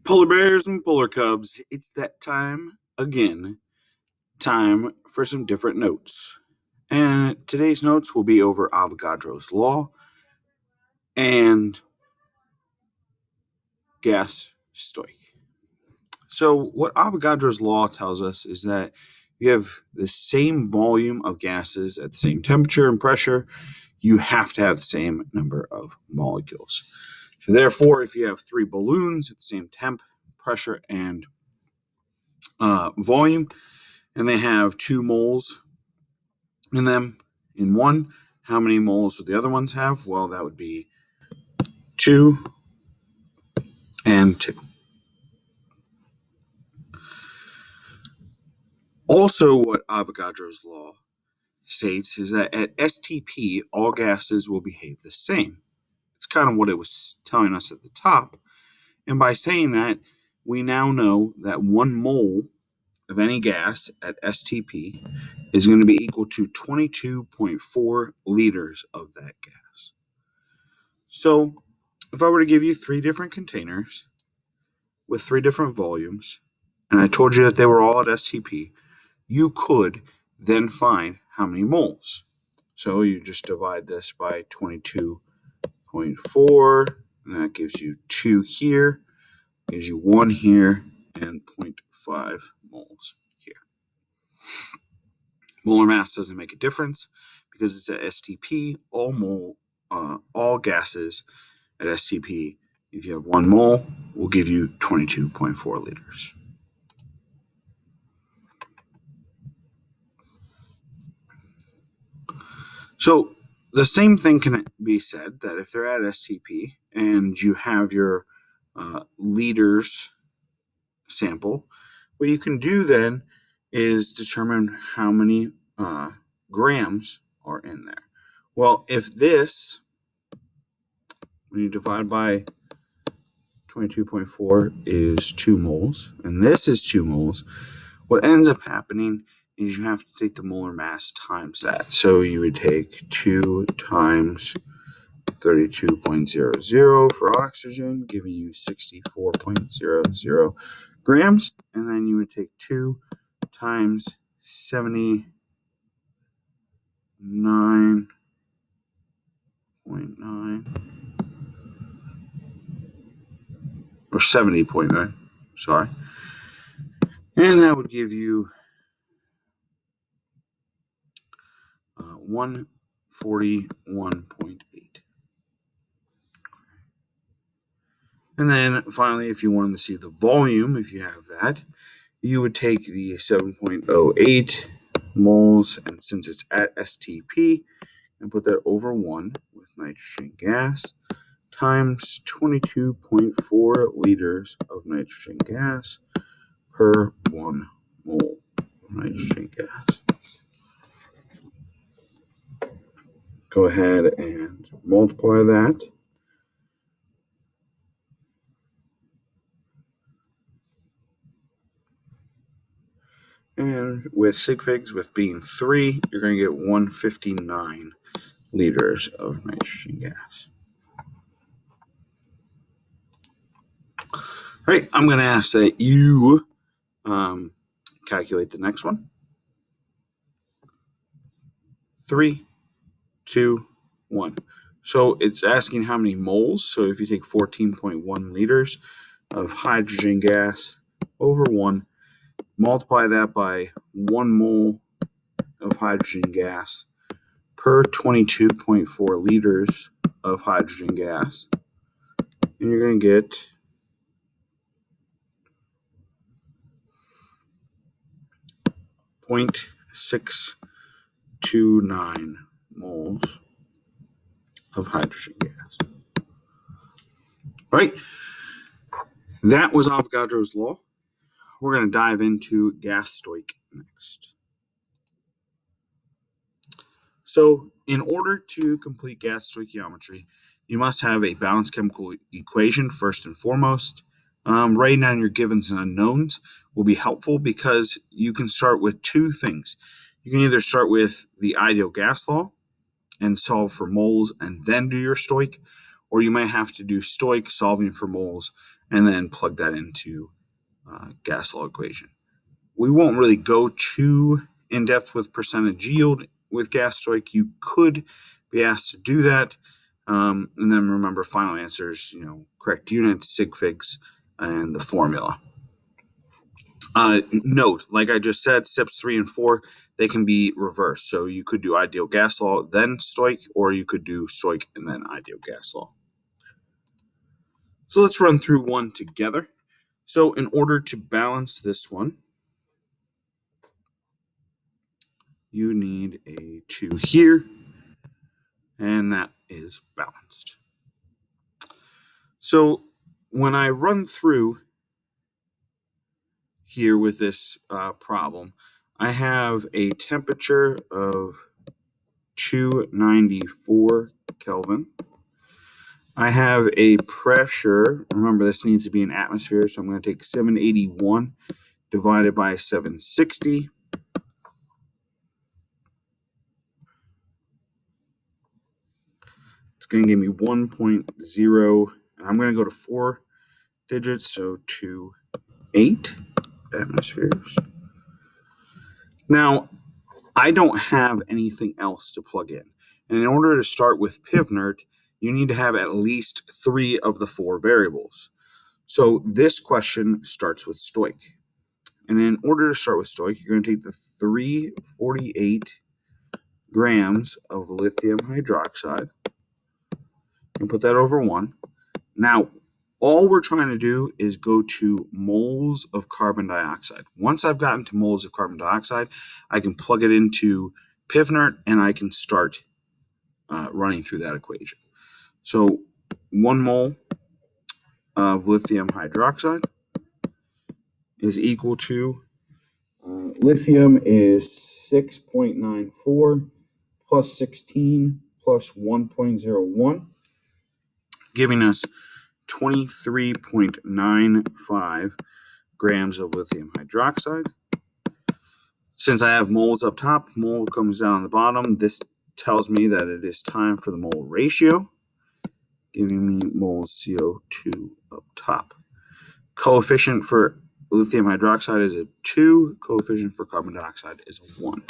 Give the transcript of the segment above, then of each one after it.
Polar bears and polar cubs, it's that time again. Time for some different notes. And today's notes will be over Avogadro's law and gas Stoich. So, what Avogadro's law tells us is that you have the same volume of gases at the same temperature and pressure, you have to have the same number of molecules. So, therefore, if you have three balloons at the same temp, pressure, and volume, and they have 2 moles in them in one, how many moles would the other ones have? Well, that would be 2 and 2. Also, what Avogadro's law states is that at STP, all gases will behave the same. It's kind of what it was telling us at the top. And by saying that, we now know that 1 mole of any gas at STP is going to be equal to 22.4 liters of that gas. So if I were to give you 3 different containers with 3 different volumes, and I told you that they were all at STP, you could then find how many moles. So you just divide this by 22.4, and that gives you 2 here, gives you 1 here, and 0.5 moles here. Molar mass doesn't make a difference because it's at STP. All gases at STP, if you have 1 mole, will give you 22.4 liters. So the same thing can be said that if they're at STP and you have your liters sample, what you can do then is determine how many grams are in there. Well, if this, when you divide by 22.4 is 2 moles, and this is 2 moles, what ends up happening is you have to take the molar mass times that. So you would take 2 times 32.00 for oxygen, giving you 64.00 grams, and then you would take 2 times 79.9 or 70.9, sorry. And that would give you 141.8. And then finally, if you wanted to see the volume, if you have that, you would take the 7.08 moles, and since it's at STP, and put that over 1 with nitrogen gas, times 22.4 liters of nitrogen gas per 1 mole of nitrogen gas. Go ahead and multiply that. And with sig figs, with being 3, you're going to get 159 liters of nitrogen gas. All right, I'm going to ask that you calculate the next one. 3, 2, 1. So it's asking how many moles. So if you take 14.1 liters of hydrogen gas over 1, multiply that by 1 mole of hydrogen gas per 22.4 liters of hydrogen gas, and you're going to get 0.629 moles of hydrogen gas. All right, that was Avogadro's law. We're going to dive into gas Stoich next. So in order to complete gas stoichiometry, you must have a balanced chemical equation first and foremost. Writing down your givens and unknowns will be helpful because you can start with 2 things. You can either start with the ideal gas law and solve for moles and then do your Stoich, or you might have to do Stoich, solving for moles, and then plug that into gas law equation. We won't really go too in depth with percentage yield with gas Stoich. You could be asked to do that. And then remember final answers, correct units, sig figs, and the formula. Note, like I just said, steps 3 and 4, they can be reversed. So you could do ideal gas law, then Stoich, or you could do Stoich and then ideal gas law. So let's run through one together. So in order to balance this one, you need a 2 here, and that is balanced. So when I run through here with this problem, I have a temperature of 294 Kelvin. I have a pressure, remember this needs to be in atmosphere, so I'm going to take 781 divided by 760. It's going to give me 1.0, and I'm going to go to 4 digits, so 28 atmospheres. Now, I don't have anything else to plug in. And in order to start with PivNert, you need to have at least 3 of the 4 variables. So this question starts with Stoich. And in order to start with Stoich, you're going to take the 348 grams of lithium hydroxide and put that over 1. Now, all we're trying to do is go to moles of carbon dioxide. Once I've gotten to moles of carbon dioxide, I can plug it into PivNert and I can start running through that equation. So 1 mole of lithium hydroxide is equal to, lithium is 6.94 plus 16 plus 1.01, giving us 23.95 grams of lithium hydroxide. Since I have moles up top, mole comes down on the bottom. This tells me that it is time for the mole ratio, giving me moles CO2 up top. Coefficient for lithium hydroxide is a 2. Coefficient for carbon dioxide is a 1.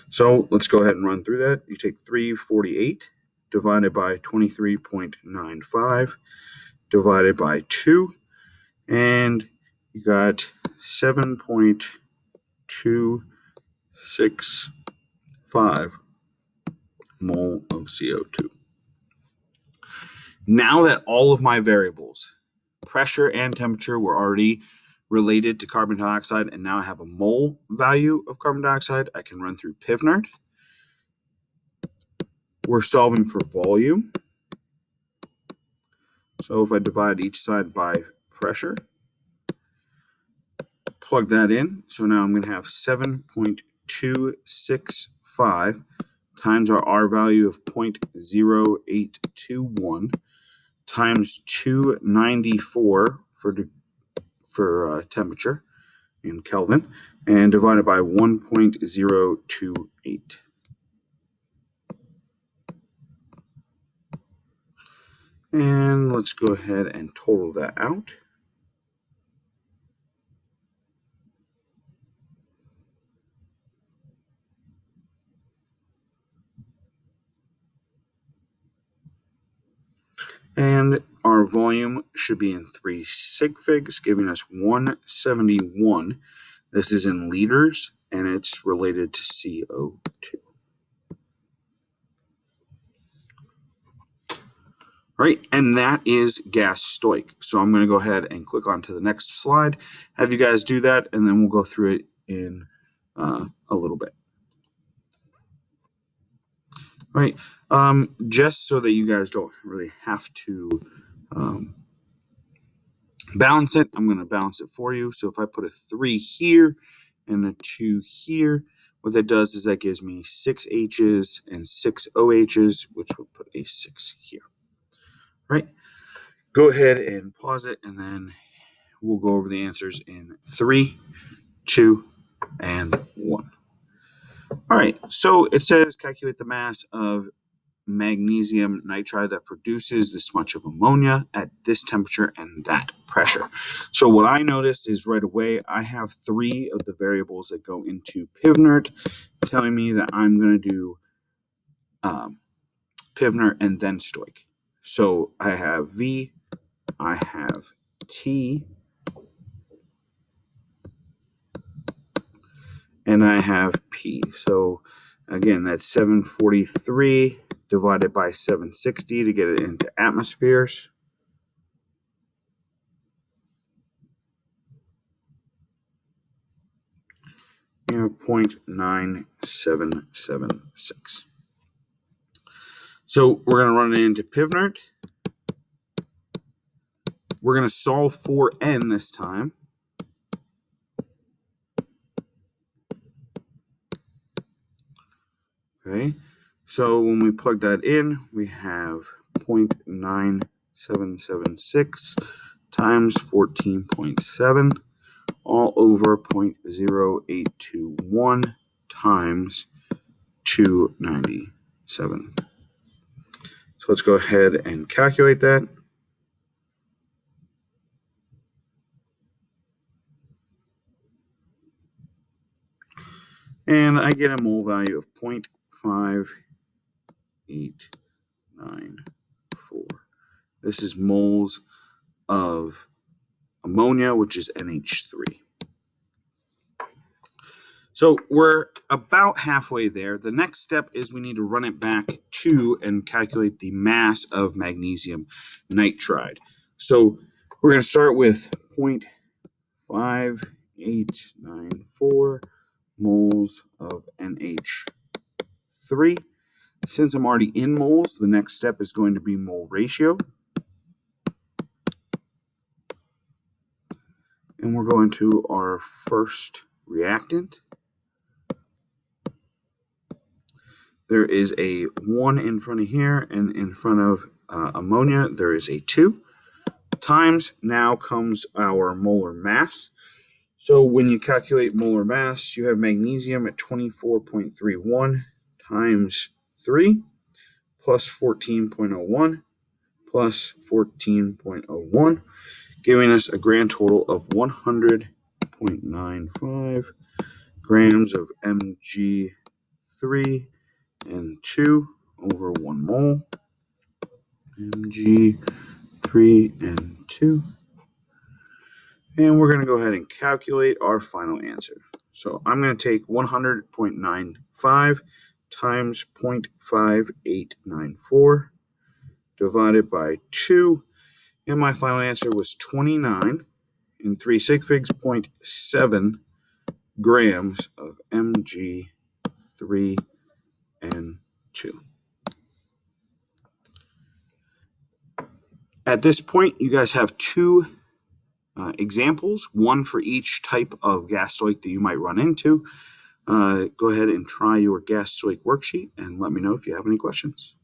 So let's go ahead and run through that. You take 348 divided by 23.95 divided by 2, and you got 7.265 mole of CO2. Now that all of my variables, pressure and temperature, were already related to carbon dioxide, and now I have a mole value of carbon dioxide, I can run through PivNert. We're solving for volume. So if I divide each side by pressure, plug that in. So now I'm going to have 7.265 times our R value of 0.0821 times 294 for temperature in Kelvin, and divided by 1.028. And let's go ahead and total that out. And our volume should be in 3 sig figs, giving us 171. This is in liters, and it's related to CO2. Right, and that is gas Stoich. So I'm going to go ahead and click on to the next slide, have you guys do that, and then we'll go through it in a little bit. Right, just so that you guys don't really have to balance it, I'm going to balance it for you. So if I put a 3 here and a 2 here, what that does is that gives me 6 H's and 6 OH's, which would put a 6 here. Right, go ahead and pause it, and then we'll go over the answers in 3, 2, and 1. All right, so it says calculate the mass of magnesium nitride that produces this much of ammonia at this temperature and that pressure. So what I noticed is right away I have 3 of the variables that go into PivNert telling me that I'm going to do PivNert and then Stoich. So I have V, I have T, and I have P. So again, that's 743 divided by 760 to get it into atmospheres. You know, 0.9776. So we're going to run it into PivNert. We're going to solve for N this time. Okay, so when we plug that in, we have 0.9776 times 14.7 all over 0.0821 times 297. So let's go ahead and calculate that. And I get a mole value of 0.5894. This is moles of ammonia, which is NH3. So we're about halfway there. The next step is we need to run it back to and calculate the mass of magnesium nitride. So we're going to start with 0.5894 moles of NH3. Since I'm already in moles, the next step is going to be mole ratio. And we're going to our first reactant. There is a 1 in front of here, and in front of ammonia, there is a 2. Times, now comes our molar mass. So when you calculate molar mass, you have magnesium at 24.31 times 3 plus 14.01 plus 14.01, giving us a grand total of 100.95 grams of Mg3 and 2 over 1 mole. Mg3 and 2. And we're going to go ahead and calculate our final answer. So I'm going to take 100.95 times 0.5894 divided by 2. And my final answer was 29 and 3 sig figs, 0.7 grams of Mg3 and 2. At this point, you guys have 2 examples, one for each type of gas Stoich that you might run into. Go ahead and try your gas Stoich worksheet and let me know if you have any questions.